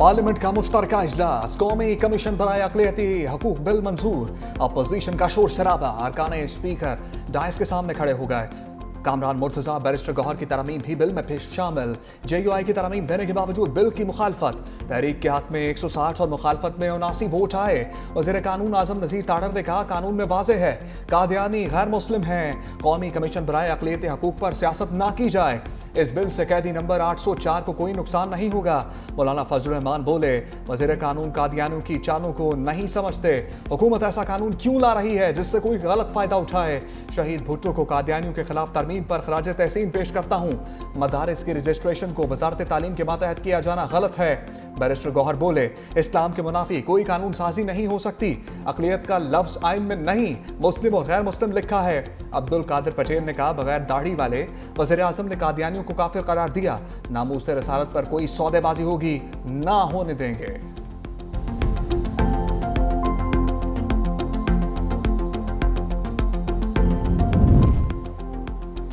Parliament का मुश्तरका इजलास, कौमी कमीशन बराए अक़लियती हकूक बिल मंजूर। अपोजिशन का शोर शराबा, अरकान स्पीकर डायस के सामने खड़े हो गए। कामरान मुर्तजा बैरिस्टर गौहर की तरमीम भी बिल में पेश शामिल। JUI की तरमीम देने के बावजूद बिल की मुखालफत। तहरीक के हक में 160 और मुखालफत में 79 वोट आए। वज़ीर कानून आज़म नज़ीर ताडर ने कहा, कानून में वाज़े है कादियानी गैर मुस्लिम हैं। कौमी कमीशन बराए अक़लियती हकूक पर सियासत ना की जाए। इस बिल से कैदी नंबर 804 को कोई नुकसान नहीं होगा। मौलाना फजल रहमान बोले, वज़ीर कानून कादियानियों की चालों को नहीं समझते। हुकूमत ऐसा कानून क्यों ला रही है जिससे कोई गलत फायदा उठाए। शहीद भुट्टो को कादियानियों के खिलाफ तरमीम पर खराज तहसीन पेश करता हूँ। मदारिस की रजिस्ट्रेशन को वजारत तालीम के मातहत किया जाना गलत है। बैरिस्टर गौहर बोले, इस्लाम के मुनाफी कोई कानून साजी नहीं हो सकती। अक़लियत का लफ्ज आइन में नहीं, मुस्लिम और गैर मुस्लिम लिखा है। अब्दुल कादिर पटेल ने कहा, बगैर दाढ़ी वाले वज़ीर आज़म ने कादियानियों को काफिर करार दिया। नामूस रसालत पर कोई सौदेबाजी होगी ना होने देंगे।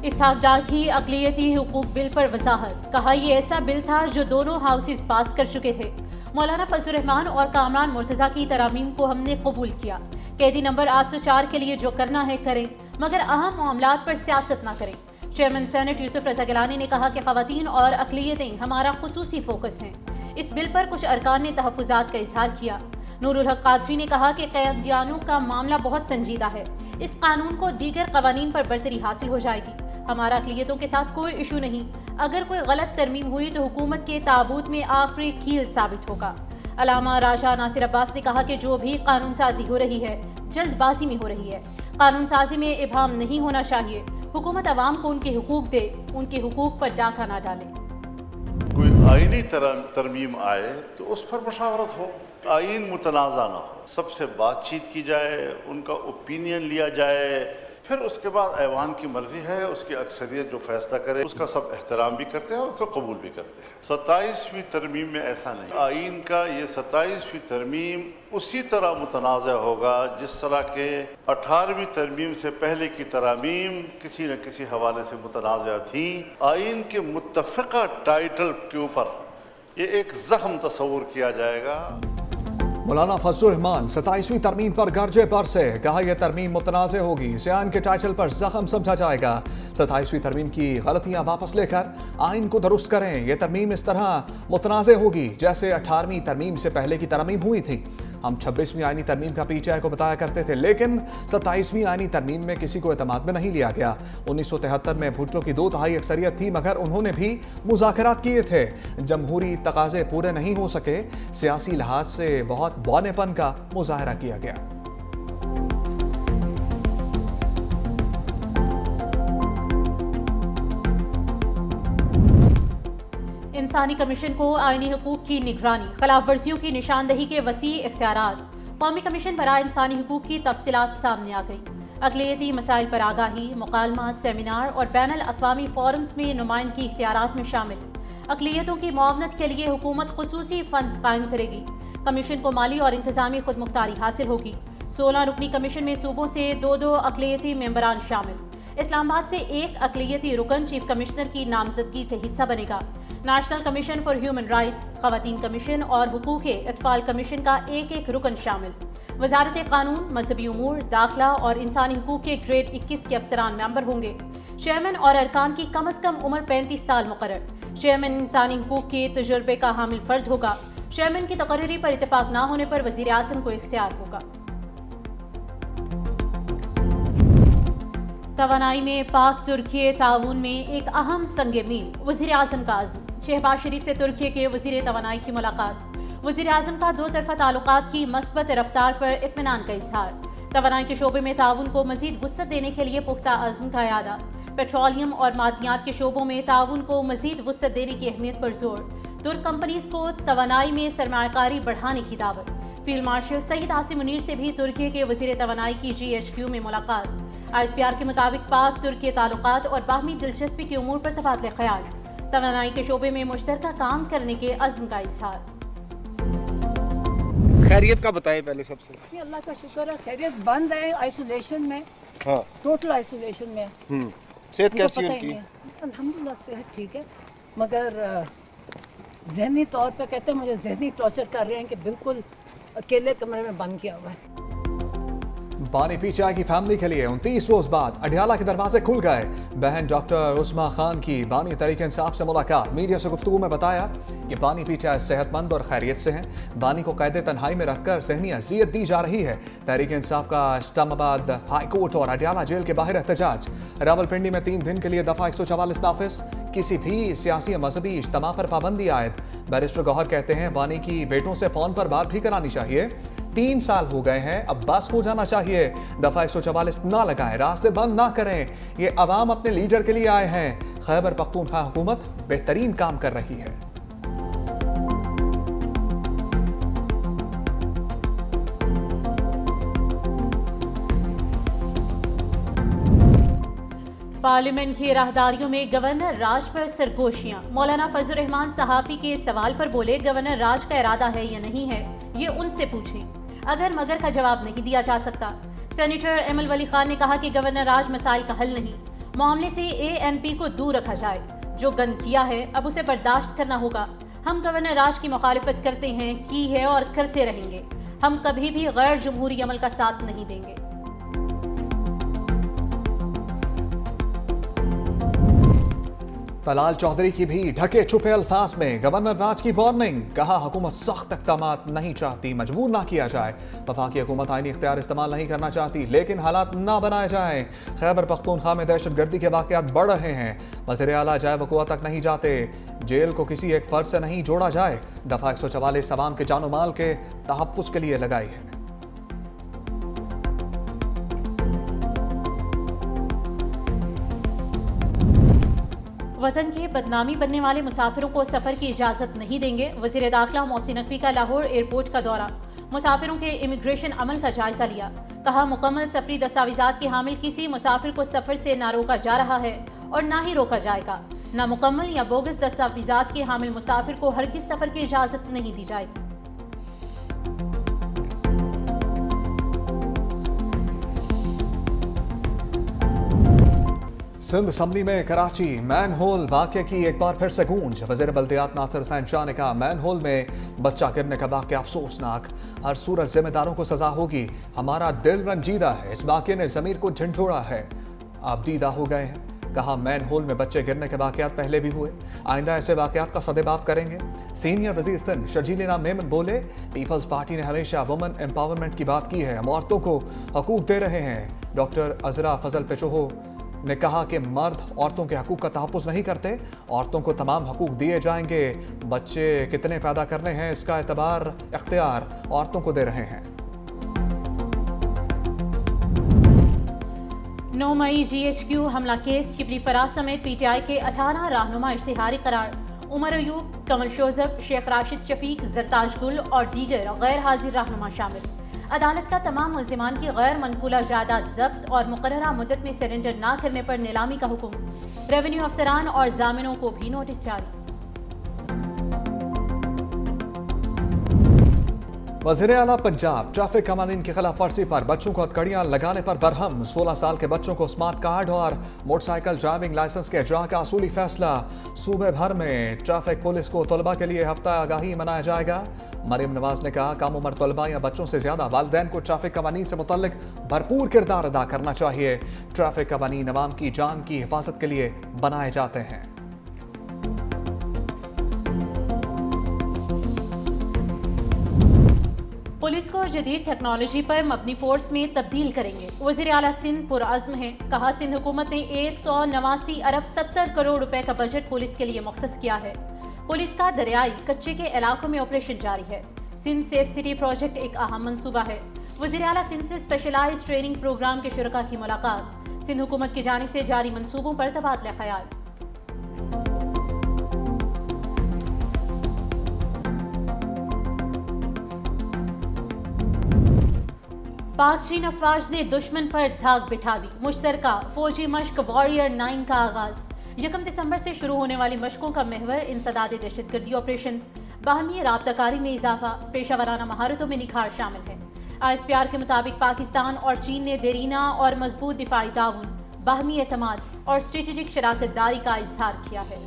इसहाक डार की अक़लियती हुकूक बिल पर वजाहत, कहा यह ऐसा बिल था जो दोनों हाउसेस पास कर चुके थे। मौलाना फजल रहमान और कामरान मुर्तजा की तरामीम को हमने कबूल किया। कैदी नंबर 804 के लिए जो करना है करें, मगर अहम मामलात पर सियासत ना करें। चेयरमैन सेनेट यूसुफ रज़ा गिलानी ने कहा कि ख़वातीन और अक़लियतें हमारा खुसूसी फोकस हैं। इस बिल पर कुछ अरकान ने तहफ़्फ़ुज़ात का इजहार किया। नूरुल हक कादरी ने कहा कि कैदियानों का मामला बहुत संजीदा है। इस कानून को दीगर कवानीन पर बरतरी हासिल हो जाएगी। हमारा अक़लियतों के साथ कोई इशू नहीं। अगर कोई गलत तरमीम हुई तो हुकूमत के ताबूत में आखिरी कील साबित होगा। अलामा राजा नासिर अब्बास ने कहा कि जो भी कानून साजी हो रही है जल्दबाजी में हो रही है। कानून साजी में इबाहम नहीं होना चाहिए। हुकूमत अवाम को उनके हुकूक दे, उनके हुकूक पर डाका ना डाले। कोई आईनी तरमीम आए तो उस पर मुशावरत हो, आइन मुतनाज़ा ना हो, सबसे बातचीत की जाए, उनका ओपिनियन लिया जाए, फिर उसके बाद ऐवान की मर्जी है, उसकी अक्सरियत जो फैसला करे उसका सब एहतराम भी करते हैं और उसको कबूल भी करते हैं। 27वीं तरमीम में ऐसा नहीं। आइन का ये 27वीं तरमीम उसी तरह मुतनाज़ा होगा जिस तरह के 18वीं तरमीम से पहले की तरामीम किसी न किसी हवाले से मुतनाज़ा थी। आइन के मुत्तफ़िक़ा टाइटल के ऊपर ये एक ज़ख्म तस्वुर किया जाएगा। मौलाना फजल रहमान 27वीं तरमीम पर गर्जे बरसे, कहा यह तरमीम मुतनाज़ होगी, सियान के टाइटल पर जख्म समझा जाएगा। 27वीं तरमीम की गलतियां वापस लेकर आइन को दुरुस्त करें। यह तरमीम इस तरह मुतनाज़ होगी जैसे 18वीं तरमीम से पहले की तरमीम हुई थी। हम 26वीं आइनी तरमीम का PTI को बताया करते थे, लेकिन 27वीं आइनी तरमीम में किसी को एतमाद में नहीं लिया गया। 1973 में भुट्टो की 2/3 अक्सरियत थी, मगर उन्होंने भी मुज़ाकरात किए थे। जमहूरी तकाजे पूरे नहीं हो सके, सियासी लिहाज से बहुत बौनेपन का मुजाहरा किया गया। इंसानी कमीशन को आईनी हुकूक की निगरानी, खिलाफ वर्जियों की निशानदही के वसी इख्तियारात। कौमी कमीशन बराए इंसानी हुकूक की तफसीलात सामने आ गई। अक़लियती मसाइल पर आगाही, मुकालमा, सेमिनार और बैनुल अक़वामी फोरम्स में नुमाइंदगी इख्तियारात में शामिल। अक़लियतों की मुआवनत के लिए हुकूमत खुसूसी फंड्स कायम करेगी। कमीशन को माली और इंतजामी खुद मुख्तारी हासिल होगी। 16 रुकनी कमीशन में सूबों से 2 अक़लियती मेंबरान शामिल। इस्लामाबाद से 1 अक़लियती रुकन चीफ कमिश्नर की नामजदगी से हिस्सा बनेगा। National commission for human rights, ख़वातीन कमीशन और हुकूक़ इत्फ़ाल कमीशन का 1 रुकन शामिल। वज़ारत कानून, मजहबी उमूर, दाखिला और इंसानी हुकूक के ग्रेड 21 के अफसरान मेंबर होंगे। चेयरमैन और अरकान की कम अज़ कम उम्र 35 साल मुकर्रर। चेयरमैन इंसानी हुकूक के तजुर्बे का हामिल फ़र्द होगा। चेयरमैन की तकर्री पर इत्तेफाक ना होने पर वज़ीर आज़म को इख्तियार होगा। तवानाई में पाक तुर्की ताउन में एक अहम संग मील, वज़ीर आज़म का आज़म। शहबाज शरीफ से तुर्की के वज़ीर तवानाई की मुलाकात। वज़ीर आज़म का 2 तरफ़ा ताल्लुकात की मस्बत रफ्तार पर इत्मीनान का इज़हार। तवानाई के शोबे में ताउन को मज़ीद वुसअत देने के लिए पुख्ता अज़्म का इरादा। पेट्रोलियम और मादनियात के शोबों में ताउन को मज़ीद वुसअत देने की अहमियत पर जोर। तुर्क कंपनीज को तवानाई में सरमायाकारी बढ़ाने की दावत। फील्ड मार्शल सईद आसिम मुनीर से भी तुर्की के वज़ीर तवानाई की GHQ में मुलाकात। ISPR के मुताबिक पाक तुर्की ताल्लुकात और बाहमी दिलचस्पी के उमूर पर तबादले ख्याल। तवानाई के शोबे में मुश्तरका काम करने के अज़्म का इज़हार। खैरियत का बताएं पहले सबसे। अल्लाह का शुक्र है, खैरियत। बंद है आइसोलेशन में। हाँ, टोटल आइसोलेशन में। सेहत कैसी है उनकी? अल्हम्दुलिल्लाह सेहत ठीक है, मगर जहनी तौर पे कहते हैं मुझे जहनी टॉर्चर कर रहे हैं कि बिल्कुल अकेले कमरे में बंद किया हुआ है। बानी पीचाई की फैमिली के लिए 29 रोज बाद अडियाला के दरवाजे खुल गए। बहन डॉक्टर उस्मा खान की बानी तहरीक इंसाफ से मुलाकात। मीडिया से गुफ्तगू में बताया कि बानी पीचाई सेहतमंद और खैरियत से हैं। बानी को कैद तन्हाई में रखकर ज़हनी अजियत दी जा रही है। तहरीक इंसाफ का इस्लामाबाद हाई कोर्ट और अडियाला जेल के बाहर एहतजाज। रावलपिंडी में 3 दिन के लिए दफा 144 नाफिज। किसी भी सियासी या मजहबी इज्तिमा पर पाबंदी आयद। बैरिस्टर गौहर कहते हैं बानी की बेटों से फोन पर बात भी करानी चाहिए। 3 साल हो गए हैं, अब बस हो जाना चाहिए। दफा 144 ना लगाएं, रास्ते बंद ना करें। ये अवाम अपने लीडर के लिए आए हैं। खैबर पख्तूनख्वा हुकूमत बेहतरीन काम कर रही है। पार्लियामेंट की राहदारियों में गवर्नर राज पर सरगोशियां। मौलाना फजल रहमान सहाफी के सवाल पर बोले, गवर्नर राज का इरादा है या नहीं है ये उनसे पूछें। अगर मगर का जवाब नहीं दिया जा सकता। सेनेटर एमएल वली खान ने कहा कि गवर्नर राज मसाइल का हल नहीं, मामले से एएनपी को दूर रखा जाए। जो गंद किया है अब उसे बर्दाश्त करना होगा। हम गवर्नर राज की मुखालिफत करते हैं, की है और करते रहेंगे। हम कभी भी गैर जमहूरी अमल का साथ नहीं देंगे। तलाल चौधरी की भी ढके छुपे अल्फाज में गवर्नर राज की वार्निंग। कहा हुकूमत सख्त इक़दामात नहीं चाहती, मजबूर ना किया जाए। वफाकी हुकूमत आईनी इख्तियार इस्तेमाल नहीं करना चाहती, लेकिन हालात ना बनाए जाएं। खैबर पख्तूनख्वा में दहशतगर्दी के वाक़यात बढ़ रहे हैं। वज़ीर आला जाए वक़ुआ तक नहीं जाते। जेल को किसी एक फ़र्द से नहीं जोड़ा जाए। दफ़ा 144 अवाम के जानो माल के तहफ़्फ़ुज़ के लिए लगाई है। वतन के बदनामी बनने वाले मुसाफिरों को सफर की इजाजत नहीं देंगे। वजीर दाखिला मोहसिन नकवी का लाहौर एयरपोर्ट का दौरा। मुसाफिरों के इमिग्रेशन अमल का जायजा लिया। कहा मुकम्मल सफरी दस्तावेजात के हामिल किसी मुसाफिर को सफर से ना रोका जा रहा है और ना ही रोका जाएगा। नामुकम्मल या बोगस दस्तावेजात के हामिल मुसाफिर को हरगिज सफर की इजाजत नहीं दी जाएगी। सिंध असम्बली में कराची मैन होल वाक़े की एक बार फिर से गूंज। वज़ीर बल्दियात नासिर हुसैन शाह ने कहा मैन होल में बच्चा गिरने का वाक़या अफसोसनाक, हर सूरत जिम्मेदारों को सजा होगी। हमारा दिल रंजीदा है, इस वाक़े ने ज़मीर को झंझोड़ा है, आप दीदा हो गए हैं। कहा मैन होल में बच्चे गिरने के वाक़यात पहले भी हुए, आइंदा ऐसे वाक़यात का सदेबाप करेंगे। सीनियर वज़ीर सिंध शर्जील मेमन बोले पीपल्स पार्टी ने हमेशा वुमेन एम्पावरमेंट की बात की है, हम औरतों को हकूक़ दे रहे हैं। डॉक्टर अजरा फजल पेचोहो ने कहा कि मर्द औरतों के हकूक़ का तहफ़्फ़ुज़ नहीं करते, औरतों को तमाम हकूक़ दिए जाएंगे। बच्चे कितने पैदा करने हैं इसका एतबार इख्तियार औरतों को दे रहे हैं। 9 मई GHQ हमला केस शिबली फराज समेत PTI के 18 रहनुमा इश्तिहारी करार। उमर अयूब, कमल शोजब, शेख राशिद शफीक, जरताज गुल और दीगर गैर हाजिर रहनुमा शामिल। अदालत का तमाम मुल्जिमान की गैर मनकूला जायदाद जब्त और मुकर्ररा मुद्दत में सरेंडर ना करने पर नीलामी का हुक्म। रेवेन्यू अफसरान और जामिनों को भी नोटिस जारी। वज़ीर आला पंजाब ट्रैफिक कवानीन की खिलाफ वर्जी पर बच्चों को हथकड़ियां लगाने पर बरहम। 16 साल के बच्चों को स्मार्ट कार्ड और मोटरसाइकिल ड्राइविंग लाइसेंस के इजरा का असूली फैसला। सूबे भर में ट्रैफिक पुलिस को तलबा के लिए हफ्ता आगाही मनाया जाएगा। मरियम नवाज ने कहा कम उम्र तलबा या बच्चों से ज्यादा वालिदैन को ट्रैफिक कवानीन से मुतल्लिक भरपूर किरदार अदा करना चाहिए। ट्रैफिक कवानीन अवाम की जान की हिफाजत के लिए बनाए जाते हैं। पुलिस को जदीद टेक्नोलॉजी पर मबनी फोर्स में तब्दील करेंगे। वज़ीर आला सिंध पुरअज़्म है। कहा सिंध हुकूमत ने 189 अरब 70 करोड़ रुपए का बजट पुलिस के लिए मुख्तस किया है। पुलिस का दरियाई कच्चे के इलाकों में ऑपरेशन जारी है। सिंध सेफ सिटी प्रोजेक्ट एक अहम मंसूबा है। वज़ीर आला सिंध से स्पेशलाइज्ड ट्रेनिंग प्रोग्राम के शुरका की मुलाकात। सिंध हुकूमत की जानिब से जारी मंसूबों पर तबादला ख्याल। पाक चीन अफवाज ने दुश्मन पर धाक बिठा दी। मुश्तरका फौजी मश्क वॉरियर 9 का आगाज। 1 दिसंबर से शुरू होने वाली मशकों का महवर इंसदाद दहशतगर्दी ऑपरेशन, बाहमी राबताकारी में इजाफा, पेशावराना महारतों में निखार शामिल है। ISPR के मुताबिक पाकिस्तान और चीन ने देरीना और मजबूत दिफाई ताउन, बाहमी एतमाद और स्ट्रेटेजिक शराकत दारी का इजहार किया है।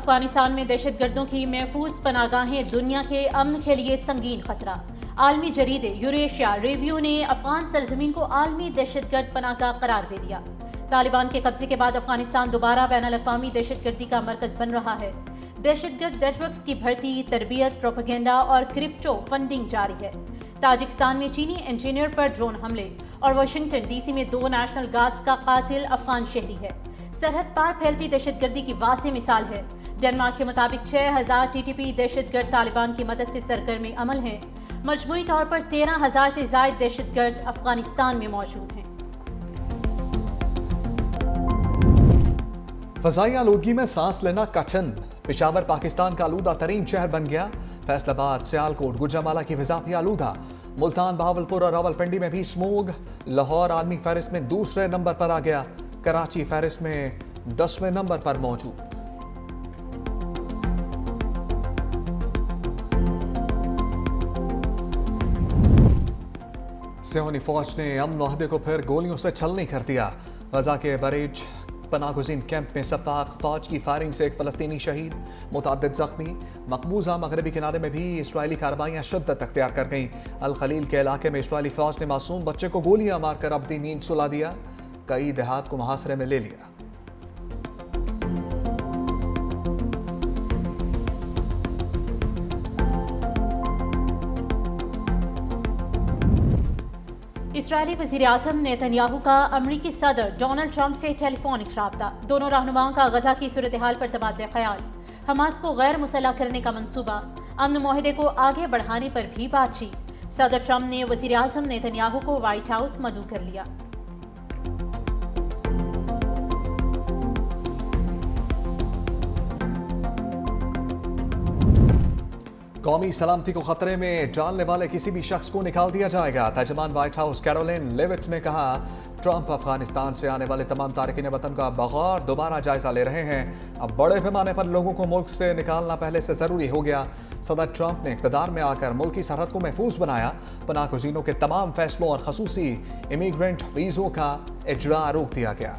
अफगानिस्तान में दहशतगर्दों की महफूज पनागाहें दुनिया के अमन के लिए संगीन खतरा। आलमी जरीदे यूरेशिया रिव्यू ने अफगान सरजमीन को आलमी दहशतगर्द पनागाह करार दे दिया। तालिबान के कब्जे के बाद अफगानिस्तान दोबारा बैनुल-अक़वामी दहशतगर्दी का मरकज बन रहा है। दहशतगर्द नेटवर्क्स की भर्ती, तरबियत, प्रोपेगेंडा और क्रिप्टो फंडिंग जारी है। ताजिकिस्तान में चीनी इंजीनियर पर ड्रोन हमले और वाशिंगटन डीसी में 2 नेशनल गार्ड्स का कातिल अफगान शहरी है। सरहद पार फैलती दहशतगर्दी की वाज़ेह मिसाल है। डेनमार्क के मुताबिक 6000 टीटीपी दहशतगर्द तालिबान की मदद से सरगर्म अमल हैं। मजमूई तौर पर 13,000 से ज़ायद दहशतगर्द अफगानिस्तान में मौजूद हैं। फ़ज़ाई आलूदगी में सांस लेना कठिन। पेशावर पाकिस्तान का आलूदा तरीन शहर बन गया। फैसलाबाद, सियालकोट, गुजरांवाला की फिजा भी आलूदा। मुल्तान, बहावलपुर और रावलपिंडी में भी स्मोग। लाहौर आलमी फहरिस्त में दूसरे नंबर पर आ गया। कराची फहरिस्त में 10वें नंबर पर मौजूद। सियोनी फौज ने अमन मुआहदे को फिर गोलियों से छलनी कर दिया। गजा के बरेज पनागुज़ीन कैंप में सफाक फौज की फायरिंग से एक फ़लस्तीनी शहीद, मुतअद्दिद ज़ख्मी। मकबूजा मगरबी किनारे में भी इसराइली कार्रवाइयाँ शिद्दत अख्तियार कर गईं। अल खलील के इलाके में इसराइली फौज ने मासूम बच्चे को गोलियां मारकर अपनी नींद सुला दिया। कई देहात को मुहासरे में ले लिया। इसराइली वज़ीर-ए-आज़म नेतन्याहू का अमरीकी सदर डोनाल्ड ट्रंप से टेलीफोनिक राब्ता। दोनों रहनुमाओं का गजा की सूरत हाल पर तबादला ख्याल। हमास को गैर मुसल्लह करने का मंसूबा। अमन मुआहदे को आगे बढ़ाने पर भी बातचीत। सदर ट्रंप ने वज़ीर-ए-आज़म नेतन्याहू को व्हाइट हाउस मदऊ कर लिया। कौमी सलामती को खतरे में डालने वाले किसी भी शख्स को निकाल दिया जाएगा। तर्जमान व्हाइट हाउस कैरोलिन लेविट ने कहा, ट्रंप अफगानिस्तान से आने वाले तमाम तारकीन वतन का बगौर दोबारा जायजा ले रहे हैं। अब बड़े पैमाने पर लोगों को मुल्क से निकालना पहले से जरूरी हो गया। सदर ट्रंप ने इक़्तिदार में आकर मुल्क की सरहद को महफूज बनाया। पनाहगज़ीनों के तमाम फैसलों और खसूसी इमिग्रेंट वीज़ों का इजरा रोक दिया गया।